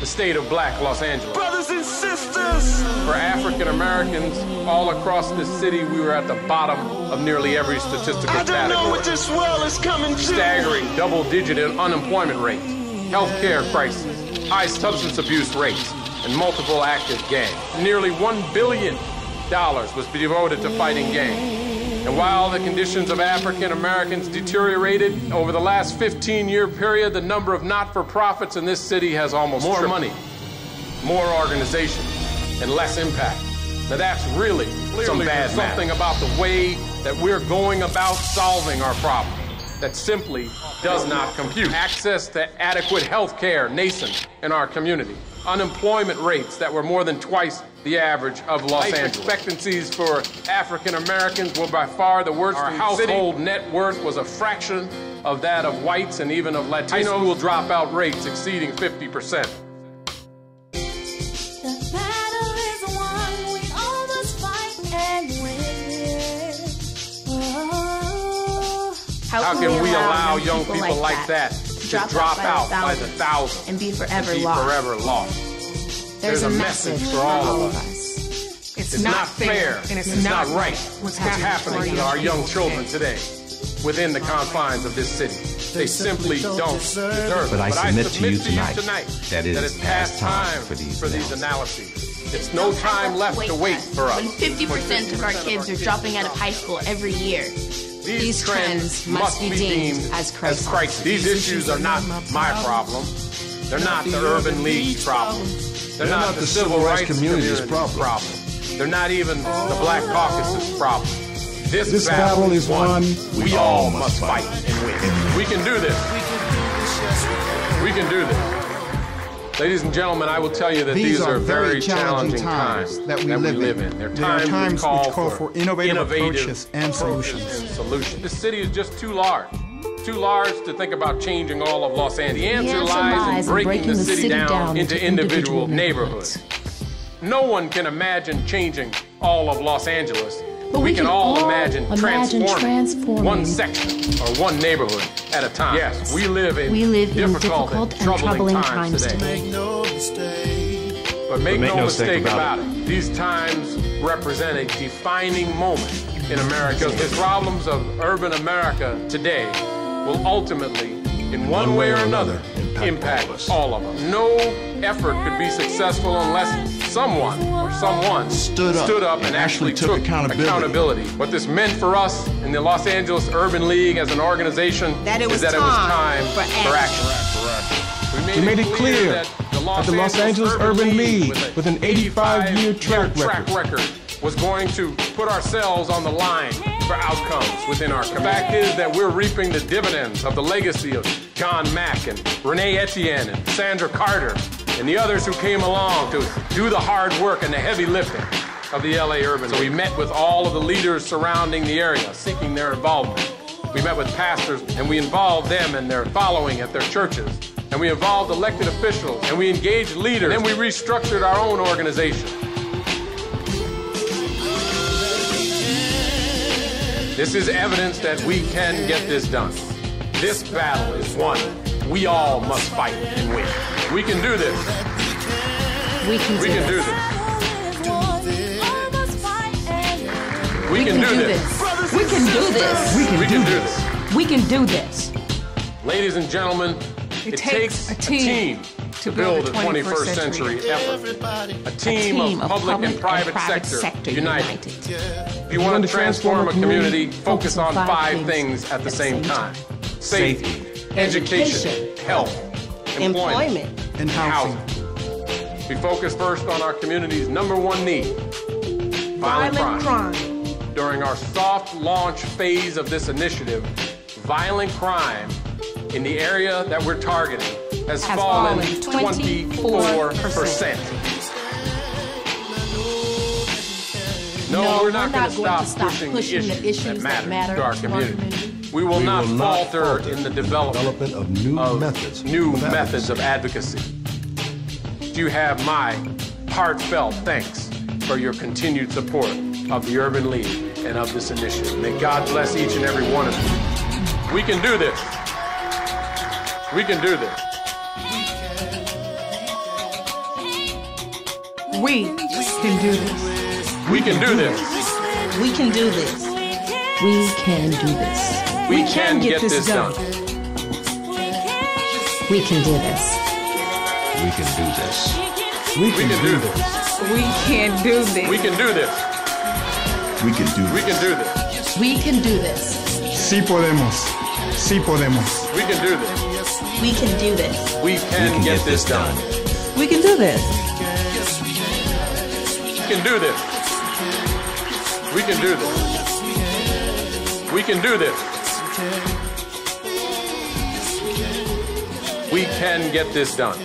the state of Black Los Angeles. Brothers and sisters! For African Americans all across this city, we were at the bottom of nearly every statistical category. I don't know what this world is coming to. Staggering double-digit unemployment rates, healthcare crisis, high substance abuse rates, and multiple active gangs. Nearly $1 billion was devoted to fighting gangs. And while the conditions of African Americans deteriorated over the last 15-year period, the number of not-for-profits in this city has almost more money, more organization, and less impact. Now that's really some bad something about the way that we're going about solving our problem that simply does not compute. Access to adequate health care nascent in our community. Unemployment rates that were more than twice the average of Los Angeles. Expectancies for African Americans were by far the worst. Our household net worth was a fraction of that of whites and even of Latinos. High school dropout rates exceeding 50%. How can we allow young people like that to drop out by the thousands and be forever lost? There's a message for all of us. It's not fair and it's not right what's happening to our young children today within the confines of this city. They simply don't deserve it. But I submit to you tonight that it is past time for these analyses. It's no time left to wait for us. When 50% of our kids are dropping out of high school every year, these trends must be deemed as crisis. These issues are not my problem. They're not the Urban League's problem. They're not the Civil Rights Community's problem. They're not even the Black Caucus's problem. This battle is one we all must fight and win. We can do this. We can do this. Ladies and gentlemen, I will tell you that these are very challenging times that we live in. They're times which call for innovative approaches and solutions. The city is just too large to think about changing all of Los Angeles. The answer lies in breaking the city down into individual neighborhoods. No one can imagine changing all of Los Angeles, but we can all imagine transforming one section or one neighborhood at a time. Yes, we live in difficult and troubling times today. But make no mistake about it. These times represent a defining moment in America. Because the problems of urban America today will ultimately, in one way or another, impact all of us. No effort could be successful unless someone stood up and actually took accountability. What this meant for us in the Los Angeles Urban League as an organization is that it was time for action. We made it clear that the Los Angeles Urban League, with an 85-year track record, was going to put ourselves on the line for outcomes within our community. The fact is that we're reaping the dividends of the legacy of John Mack and Renee Etienne and Sandra Carter and the others who came along to do the hard work and the heavy lifting of the LA Urban. So we met with all of the leaders surrounding the area, seeking their involvement. We met with pastors and we involved them and their following at their churches. And we involved elected officials and we engaged leaders. And then we restructured our own organization. This is evidence that we can get this done. This battle is one we all must fight and win. We can do this. We can do this. We can do this. We can do this. We can do this. We can do this. Ladies and gentlemen, it takes a team to build a 21st century effort. A team of public and private sector united. If you want to transform a community, focus on 5 things at the same time. Safety, education, health, employment, and housing. We focus first on our community's #1 need, violent crime. During our soft launch phase of this initiative, violent crime in the area that we're targeting has fallen 24%. No, we're not going to stop pushing the issues that matter to our community. We will not falter in the development of new methods of advocacy. You have my heartfelt thanks for your continued support of the Urban League and of this initiative. May God bless each and every one of you. We can do this. We can do this. We can do this. We can do this. We can do this. We can do this. We can get this done. We can do this. We can do this. We can do this. We can do this. We can do this. We can do this. We can do this. We can do this. Sí podemos. Sí podemos. We can do this. We can do this. We can get this done. We can do this. We can do this. We can do this. We can do this. We can get this done.